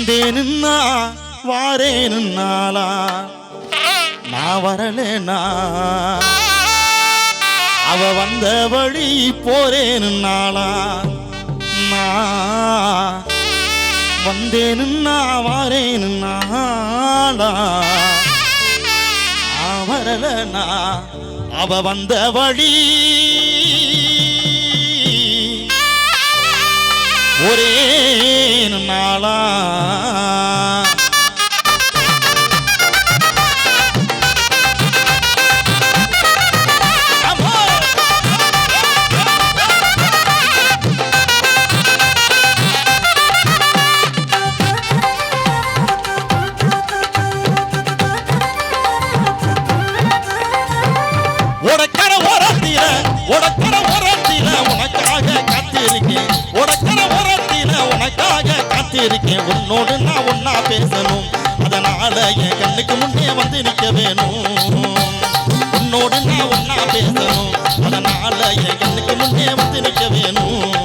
வந்தேனுன்னா வாரேனுன்னாளா நான் வரலேனா அவ வந்த வழி போறேனுன்னாளா நான் வந்தேனுன்னா வாரேனுன்னாளா நான் வரலேனா அவ வந்த வழி ஒரே நாளா உனக்காக காத்திருக்கேன் உனக்காக காத்திருக்கேன் உன்னோடு நான் ஒன்னா பேசணும் அதனால என் கண்ணுக்கு முன்னே வந்து நிற்க வேணும் உன்னோடு நான் ஒன்னா பேசணும் அதனால என் கண்ணுக்கு முன்னே வந்து நிற்க வேணும்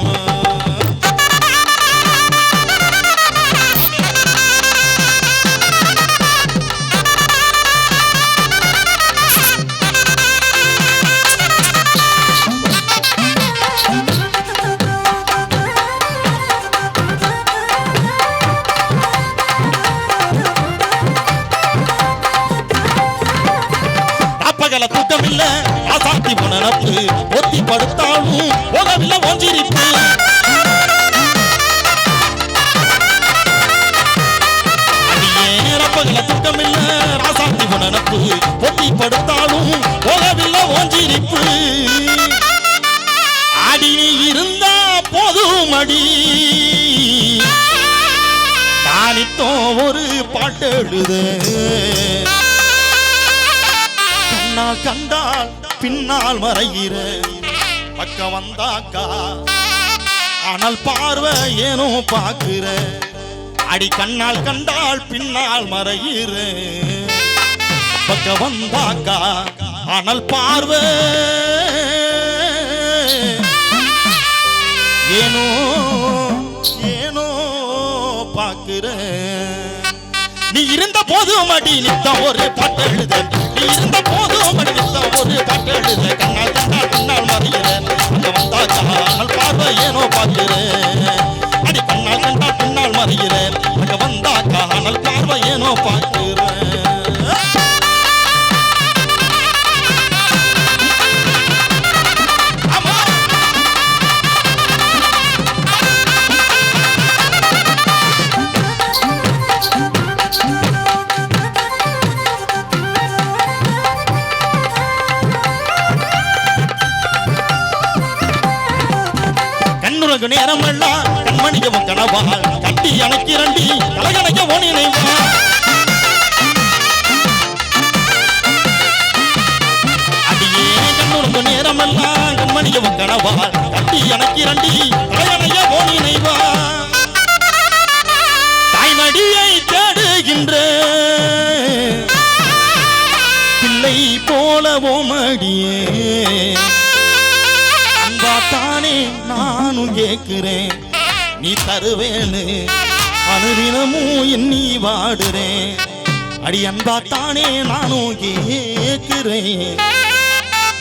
தூக்கமில்ல ஆசாத்தி உணர்ப்பு ஒத்தி படுத்தாலும் போகவில்லை ஒஞ்சிரிப்பு அடியேறப்பகல தூக்கமில்ல ஆசாத்தி உணர்ப்பு ஒத்தி படுத்தாலும் போகவில்லை ஒஞ்சிரிப்பு அடி நீ இருந்தா போதும் அடி தானித்தோ ஒரு பாட்டு எழுது கண்டால் பின்னால் மறைகிற பக்கம் வந்தாக்கா ஆனால் பார்வை ஏனோ பாக்குற அடி கண்ணால் கண்டால் பின்னால் மறைகிற பக்கம் வந்தாக்கா ஆனால் பார்வை ஏனோ ஏனோ பாக்குற நீ இருந்த போதும் அடி நித்தம் ஒரு பாட்டு எழுத நீ இருந்த போதும் அடி நித்தம் ஒரு பாட்டு எழுத கண்ணால் கண்ணால் பின்னால் மறைகிறேன் அங்க வந்தாக்கா ஆனால் பார்வை ஏனோ பார்க்கிறேன் அடி கண்ணால் கண்ணால் பின்னால் மறைகிறேன் அங்க வந்தாக்கா ஆனால் பார்வை ஏனோ பார்க்கிறேன் நேரம் எல்லாம் கண்மணியவும் கனவால் கட்டி அணைக்கிறண்டி கலகணைக்க ஓனினைவா அடியே கண்ணுறங்க நேரம் எல்லாம் கண்மணியவும் கனவால் கட்டி அணைக்கிறண்டி கலகணைக்க ஓனினைவா தாய்மடியை தேடுகின்ற பிள்ளை போலவும் அடியே தானே நானும் கேட்கிறேன் நீ தருவேன்னு அனுதினமும் எண்ணி வாடுறேன் அடி அன்பா தானே நானும் கேட்கிறேன்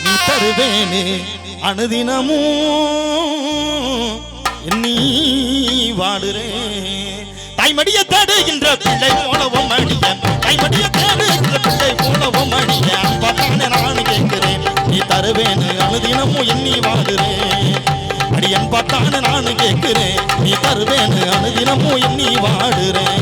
நீ தருவேன்னு அனுதினமும் எண்ணி வாடுறேன் தாய்மடிய தேடுகின்ற பிள்ளை போலவும் அடியன் தாய்மடிய தேடுகின்ற பிள்ளை போலவும் அடியன் அன்பா தானே நானும் கேட்கிறேன் நீ தருவேன்னு அனுதினமும் எண்ணி வாடுறேன் அடி அன்பா தானே நானும் கேட்கிறேன் நீ தருவேன்னு அனுதினமும் எண்ணி வாடுறேன்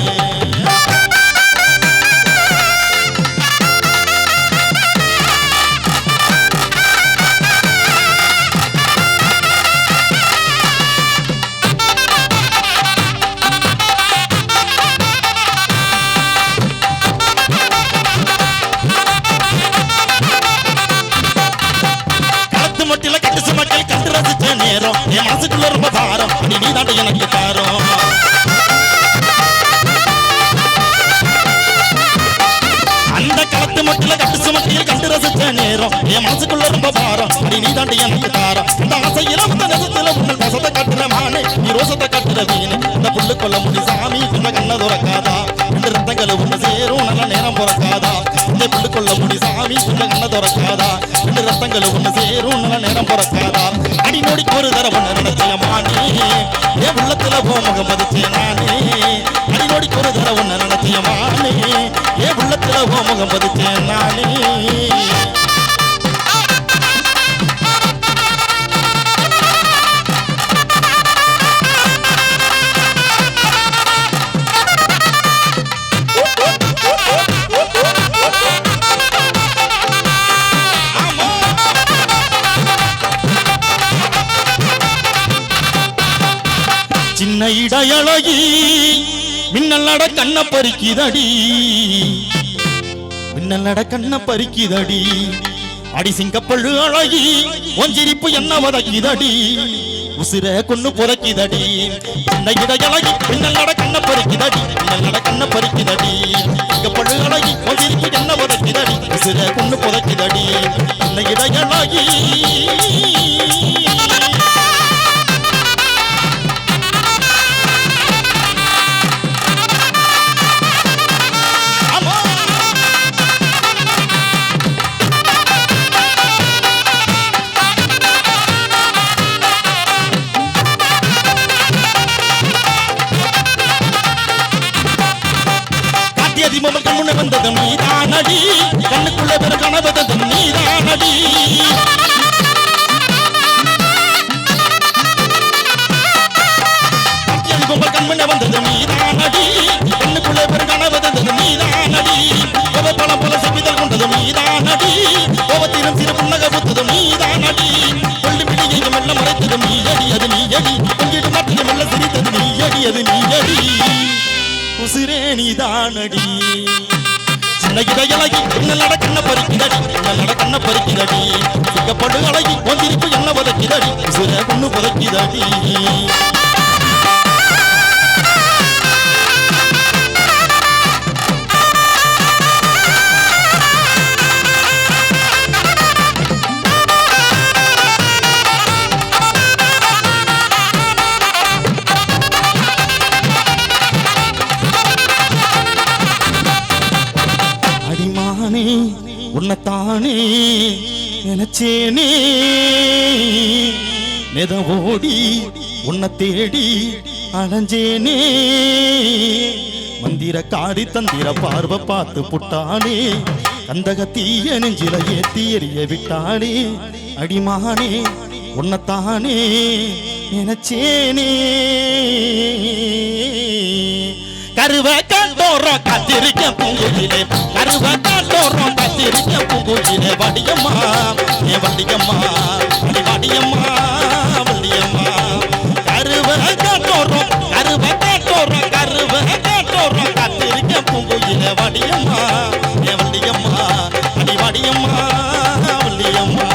நேரம் என் மனசுக்குள்ள ரொம்ப பாரம் நீ தாண்ட எனக்கு பாரம் அந்த களத்து மட்டில கட்டு சுமட்டியில் கண்டு ரசிச்ச நேரம் என் மனசுக்குள்ள ரொம்ப பாரம் நீ தாண்ட எனக்கு தாரம் ஆசையில வந்த நெசத்துல உன்னல் பசத்தை கட்டுற மானே நீ ரோசத்தை கட்டுற வீணு இந்த புல்லு கொல்ல முடி சாமி கொஞ்ச கண்ண துறக்காதா ரெண்டு ரத்தங்களை ஒண்ணு சேரும் நல்ல நேரம் பிறக்காதா இந்த புல்லு கொல்ல முடி சாமி கொஞ்ச கண்ண துறக்காதா ரெண்டு ரத்தங்களை ஒண்ணு சேரும் நல்ல நேரம் பிறக்காதா அடி நோடிக்கு ஒரு தர ஒண்ணு நினைச்ச மானே என் உள்ளத்துல போ முகம் பதிச்சே நானே அடி நோடிக்கு ஒரு தர ஒண்ணு நினைச்ச மானே என் உள்ளத்துல போ முகம் பதிச்சே நானே சின்ன இடையழகி மின்னல் நட கண்ண பறிக்குதடி மின்னல் நட கண்ண பறிக்குதடி அடி சிங்கப்பள்ளு அழகி ஒஞ்சிரிப்பு என்ன வதக்கிதடி உசிர கொன்னு புறக்கிதடி சின்ன இடையழகி மின்னல் நட கண்ண பறிக்குதடி மின்னல் நட கண்ண பறிக்குதடி சிங்கப்பள்ளு அழகி ஒஞ்சிரிப்பு என்ன வதக்கிதடி உசிர கொன்னு புறக்கிதடி சின்ன இடையழகி முன்னே வந்ததும் நீதானடி கண்ணுக்குள்ள பெற கனவதும் நீதானடி கண்முன்னே வந்ததும் நீதானடி கண்ணுக்குள்ள பெற கனவதும் நீதானடி பலம் போல செவிதல் கொண்டதும் நீதானடி கோபத்திலும் சிறு புன்னக புத்ததும் நீதானடி கொள்ளி பிடியை மெல்ல மறைத்ததும் நீயடி அது நீயடி கொஞ்சிட்டு மாற்றிய மெல்ல சிரித்தது நீயடி அது நீயடி உசிரே நீதானடி சின்ன இடையழகி மின்னல் நட கண்ண பறிக்குதடி மின்னல் நட கண்ண பறிக்குதடி சிங்கப்படு அழகி ஒந்திரிப்பு என்ன வதக்கிதடி உசிர கொன்னு புதைக்குதடி உன்னத்தானே நினைச்சேனே நெதவோடி உன்னை தேடி அலைஞ்சேனே மந்திர காடி தந்திர பார்வை பார்த்து புட்டானே கந்தக தீய நெஞ்சில ஏத்தி எறிய விட்டானே அடிமானே உன்னத்தானே நினைச்சேனே கருவ கண்டோரம் காத்திருக்க பூங்குயிலே கருவ கண்டோரம் காத்திருக்க பூங்குயிலே வடியம்மா ஏ வடியம்மா வடியம்மா வடியம்மா கருவ கண்டோரம் காத்திருக்க பூங்குயிலே வடியம்மா ஏ வடியம்மா வடியம்மா வடியம்மா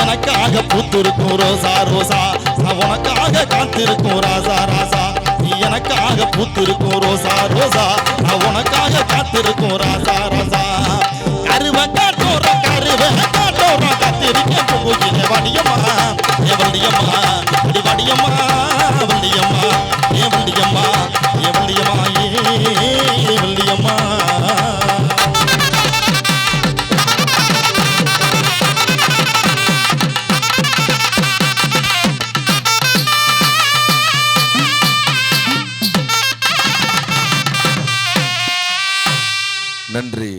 எனக்காக பூத்திருக்கும் ரோசா ரோசா உனக்காக காத்திருக்கும் ராசா ராசா நீ எனக்காக பூத்திருக்கும் ரோசா ரோசா உனக்காக காத்திருக்கும் ராசா ராசா கருவ காட்டோரம் காத்திருக்க பூங்குயிலே வடியம்மா ஏ வடியம்மா வடியம்மா வடியம்மா ஏ வடியம்மா ஏ வடியம்மா ஏ வடியம்மா நன்றி.